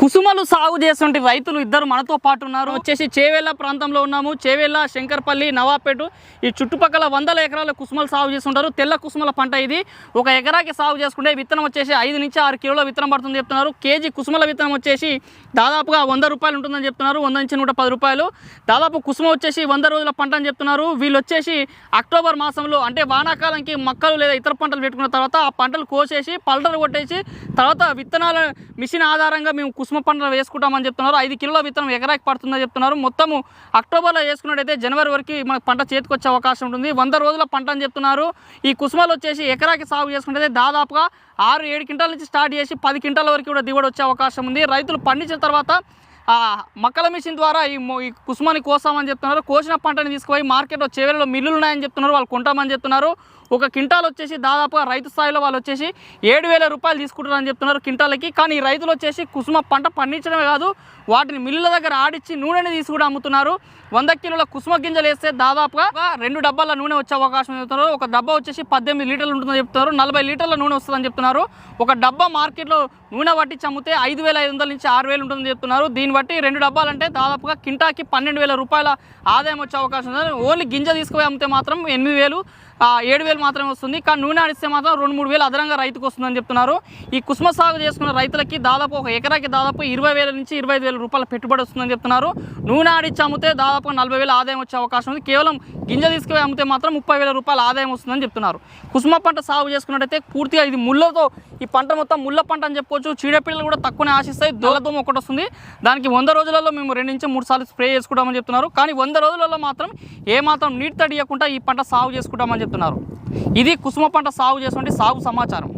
కుసుమలు సాగు చేస్తుంటే రైతులు ఇద్దరు మనతో పాటు ఉన్నారు. వచ్చేసి చేవేళ్ళ ప్రాంతంలో ఉన్నాము. చేవేళ్ళ, శంకర్పల్లి, నవాపేట ఈ చుట్టుపక్కల 100 ఎకరాల కుసుమలు సాగు చేస్తుంటారు. తెల్ల కుసుమల పంట ఇది. ఒక ఎకరాకి సాగు చేసుకుంటే విత్తనం వచ్చేసి 5 నుంచి 6 కిలోల విత్తనం పడుతుంది చెప్తున్నారు. కేజీ కుసుమల విత్తనం వచ్చేసి దాదాపుగా 100 రూపాయలు ఉంటుందని చెప్తున్నారు. 100 నుంచి 110 రూపాయలు. దాదాపు కుసుమ వచ్చేసి 100 రోజుల పంట అని చెప్తున్నారు. వీళ్ళు వచ్చేసి అక్టోబర్ మాసంలో అంటే వానాకాలంకి మొక్కలు లేదా ఇతర పంటలు పెట్టుకున్న తర్వాత ఆ పంటలు కోసేసి పల్టలు కొట్టేసి తర్వాత విత్తనాల మిషన్ ఆధారంగా మేము కుసుమ పంటలు వేసుకుంటామని చెప్తున్నారు. 5 కిలోల విత్తనం ఎకరాకి పడుతుందని చెప్తున్నారు. మొత్తము అక్టోబర్లో వేసుకున్నట్టయితే జనవరి వరకు మనకు పంట చేతికి వచ్చే అవకాశం ఉంటుంది. 100 రోజుల పంట అని చెప్తున్నారు. ఈ కుసుమలు వచ్చేసి ఎకరాకి సాగు చేసుకుంటే దాదాపుగా 6-7 క్వింటాల నుంచి స్టార్ట్ చేసి 10 క్వింటాల వరకు కూడా దిగుబడి వచ్చే అవకాశం ఉంది. రైతులు పండించిన తర్వాత మక్కల మిషన్ ద్వారా ఈ కుసుమాని కోసామని చెప్తున్నారు. కోసిన పంటని తీసుకుపోయి మార్కెట్లో చేవేళ్ళలో మిల్లులు ఉన్నాయని చెప్తున్నారు. వాళ్ళు కొంటామని చెప్తున్నారు. ఒక క్వింటాల్ వచ్చేసి దాదాపుగా రైతు స్థాయిలో వాళ్ళు వచ్చేసి 7,000 రూపాయలు తీసుకుంటారని చెప్తున్నారు క్వింటాలకి. కానీ ఈ రైతులు వచ్చేసి కుసుమ పంట పండించడమే కాదు వాటిని మిల్లుల దగ్గర ఆడిచ్చి నూనెని తీసి కూడా అమ్ముతున్నారు. 100 కిలోల కుసుమ గింజలు వేస్తే దాదాపుగా 2 డబ్బాల నూనె వచ్చే అవకాశం చెప్తున్నారు. ఒక డబ్బా వచ్చేసి 18 లీటర్లు ఉంటుందని చెప్తున్నారు. 40 లీటర్ల నూనె వస్తుందని చెప్తున్నారు. ఒక డబ్బా మార్కెట్లో నూనె పట్టించి అమ్మితే 5,500 నుంచి 6,000 ఉంటుందని చెప్తున్నారు. దీన్ని బట్టి 2 డబ్బాలంటే దాదాపుగా కింటాకి 12,000 రూపాయల ఆదాయం వచ్చే అవకాశం ఉంది. ఓన్లీ గింజ తీసుకుపోయి అమ్మితే మాత్రం 8,000 7,000 మాత్రమే వస్తుంది. కానీ నూనె ఆడిస్తే మాత్రం 2-3 వేలు అదనంగా రైతుకు వస్తుందని చెప్తున్నారు. ఈ కుసుమ సాగు చేసుకున్న రైతులకి దాదాపు ఒక ఎకరాకి దాదాపు 20,000 నుంచి 25,000 రూపాయల పెట్టుబడి వస్తుందని చెప్తున్నారు. నూనె ఆడిచ్చి అమ్మితే దాదాపు 40,000 ఆదాయం వచ్చే అవకాశం ఉంది. కేవలం గింజ తీసుకుపోయి అమ్మితే మాత్రం 30,000 రూపాయల ఆదాయం వస్తుందని చెప్తున్నారు. కుసుమ పంట సాగు చేసుకున్నట్టయితే పూర్తిగా ఇది ముళ్ళతో ఈ పంట మొత్తం ముళ్ళ పంట అని చెప్పుకోవచ్చు. చీడపిల్లలు కూడా తక్కువనే ఆశిస్తాయి. దొలదోమ ఒకటి వస్తుంది. దానికి 100 రోజులలో మేము 2 నుంచి 3 సార్లు స్ప్రే చేసుకుంటామని చెప్తున్నారు. కానీ 100 రోజులలో మాత్రం ఏమాత్రం నీటి తడియకుండా ఈ పంట సాగు చేసుకుంటామని చెప్తున్నారు. ఇది కుసుమ పంట సాగు చేసుకుంటే సాగు సమాచారం.